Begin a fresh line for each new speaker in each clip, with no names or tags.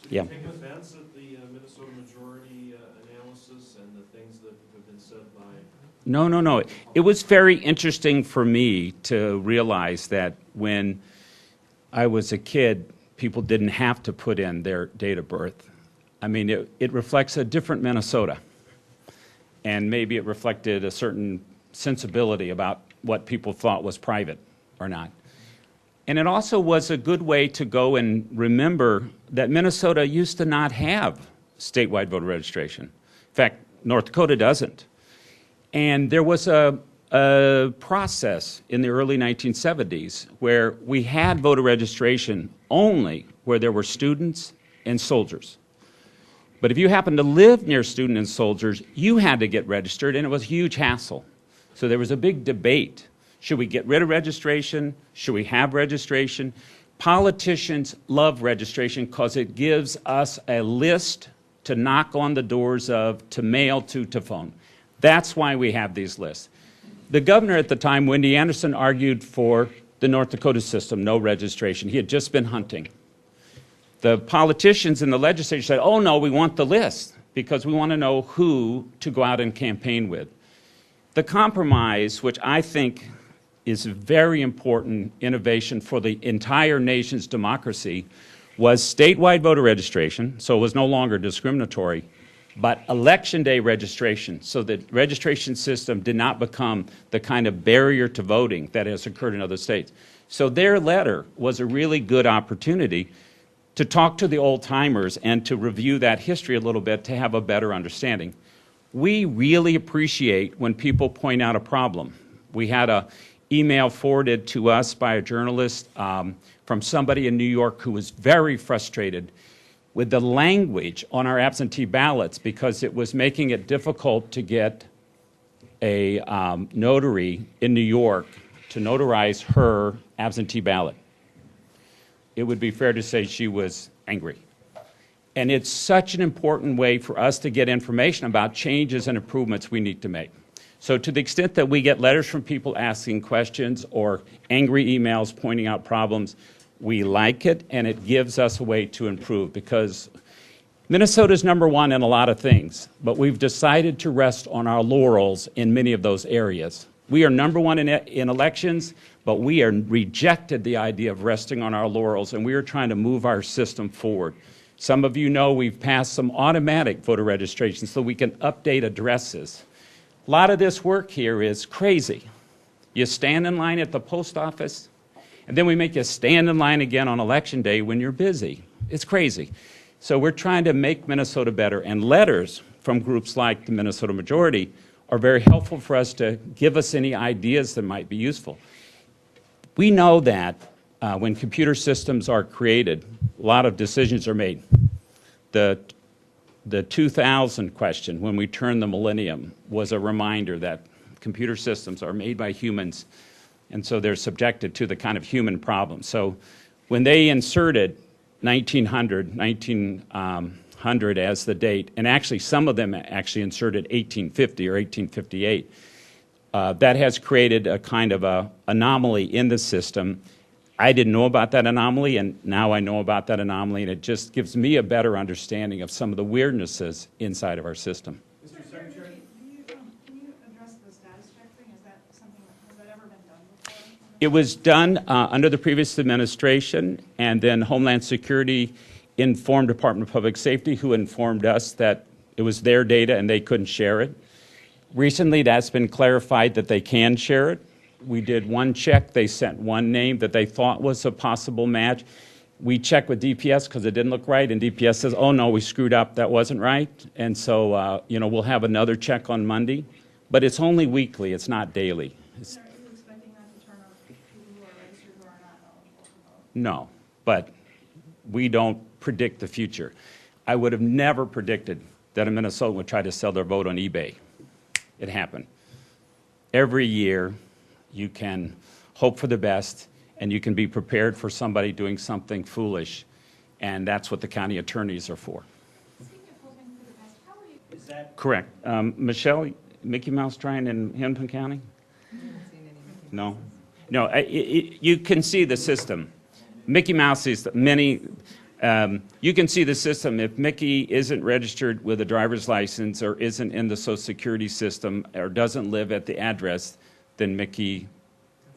Yeah.
Take offense at the Minnesota majority analysis and the things that have been said by...
No, no, no. It was very interesting for me to realize that when I was a kid, people didn't have to put in their date of birth. I mean, it reflects a different Minnesota. And maybe it reflected a certain sensibility about what people thought was private or not. And it also was a good way to go and remember that Minnesota used to not have statewide voter registration. In fact, North Dakota doesn't. And there was a process in the early 1970s where we had voter registration only where there were students and soldiers. But if you happened to live near students and soldiers, you had to get registered, and it was a huge hassle. So there was a big debate. Should we get rid of registration? Should we have registration? Politicians love registration because it gives us a list to knock on the doors of, to mail to phone. That's why we have these lists. The governor at the time, Wendy Anderson, argued for the North Dakota system, no registration. He had just been hunting. The politicians in the legislature said, oh no, we want the list because we want to know who to go out and campaign with. The compromise, which I think is a very important innovation for the entire nation's democracy, was statewide voter registration, so it was no longer discriminatory, but election day registration, so the registration system did not become the kind of barrier to voting that has occurred in other states. So their letter was a really good opportunity to talk to the old-timers and to review that history a little bit to have a better understanding. We really appreciate when people point out a problem. We had an email forwarded to us by a journalist from somebody in New York who was very frustrated with the language on our absentee ballots because it was making it difficult to get a notary in New York to notarize her absentee ballot. It would be fair to say she was angry. And it's such an important way for us to get information about changes and improvements we need to make. So to the extent that we get letters from people asking questions or angry emails pointing out problems, we like it, and it gives us a way to improve because Minnesota's #1 in a lot of things, but we've decided to rest on our laurels in many of those areas. We are #1 in elections, but we are rejected the idea of resting on our laurels, and we are trying to move our system forward. Some of you know we've passed some automatic voter registration so we can update addresses. A lot of this work here is crazy. You stand in line at the post office, and then we make you stand in line again on election day when you're busy. It's crazy. So we're trying to make Minnesota better, and letters from groups like the Minnesota Majority are very helpful for us to give us any ideas that might be useful. We know that when computer systems are created, a lot of decisions are made. The 2000 question, when we turned the millennium, was a reminder that computer systems are made by humans, and so they're subjected to the kind of human problem. So when they inserted 1900 as the date, and actually some of them actually inserted 1850 or 1858, that has created a kind of a anomaly in the system. I didn't know about that anomaly, and now I know about that anomaly, and it just gives me a better understanding of some of the weirdnesses inside of our system.
Mr. Secretary? Can you address the status check thing? Is that something has that ever been done before?
It was done under the previous administration, and then Homeland Security informed Department of Public Safety, who informed us that it was their data and they couldn't share it. Recently, that's been clarified that they can share it. We did one check. They sent one name that they thought was a possible match. We checked with DPS because it didn't look right, and DPS says, oh, no, we screwed up. That wasn't right. And so, we'll have another check on Monday. But it's only weekly. It's not daily.
Are you expecting that to turn out people who are registered who are not eligible to vote?
No, but we don't predict the future. I would have never predicted that a Minnesotan would try to sell their vote on eBay. It happened. Every year, you can hope for the best, and you can be prepared for somebody doing something foolish, and that's what the county attorneys are for.
Speaking of hoping for the best, how are you?
Is that...
Correct. Michelle, Mickey Mouse trying in Hennepin County? No? No, you can see the system. Mickey Mouse is many, You can see the system. If Mickey isn't registered with a driver's license or isn't in the Social Security system or doesn't live at the address, then Mickey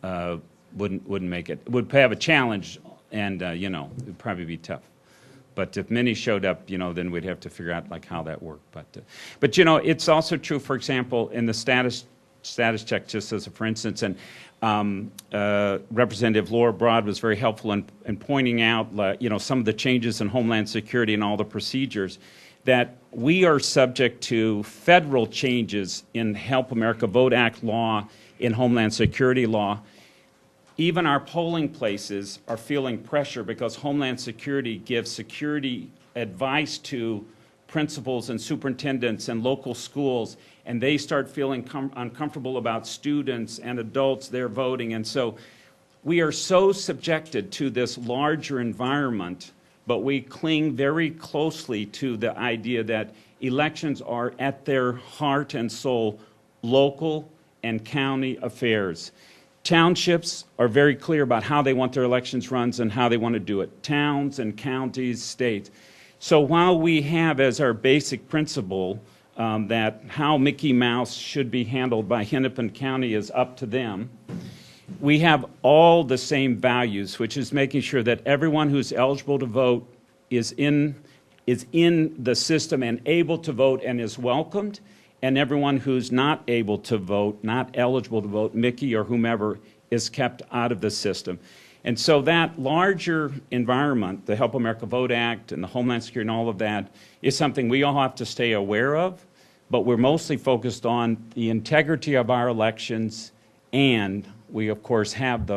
wouldn't make it. Would have a challenge, and you know, it'd probably be tough. But if Minnie showed up, you know, then we'd have to figure out like how that worked. But you know, it's also true. For example, in the status check, just as a for instance, and Representative Laura Broad was very helpful in pointing out, you know, some of the changes in Homeland Security and all the procedures that we are subject to federal changes in Help America Vote Act law, in Homeland Security law. Even our polling places are feeling pressure because Homeland Security gives security advice to principals and superintendents and local schools, and they start feeling uncomfortable about students and adults there voting. And so we are so subjected to this larger environment, but we cling very closely to the idea that elections are at their heart and soul local and county affairs. Townships are very clear about how they want their elections run and how they want to do it. Towns and counties, states. So while we have as our basic principle that how Mickey Mouse should be handled by Hennepin County is up to them, we have all the same values, which is making sure that everyone who's eligible to vote is in the system and able to vote and is welcomed, and everyone who's not able to vote, not eligible to vote, Mickey or whomever, is kept out of the system. And so that larger environment, the Help America Vote Act and the Homeland Security and all of that, is something we all have to stay aware of, but we're mostly focused on the integrity of our elections, and we, of course, have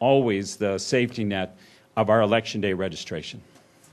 always the safety net of our Election Day registration.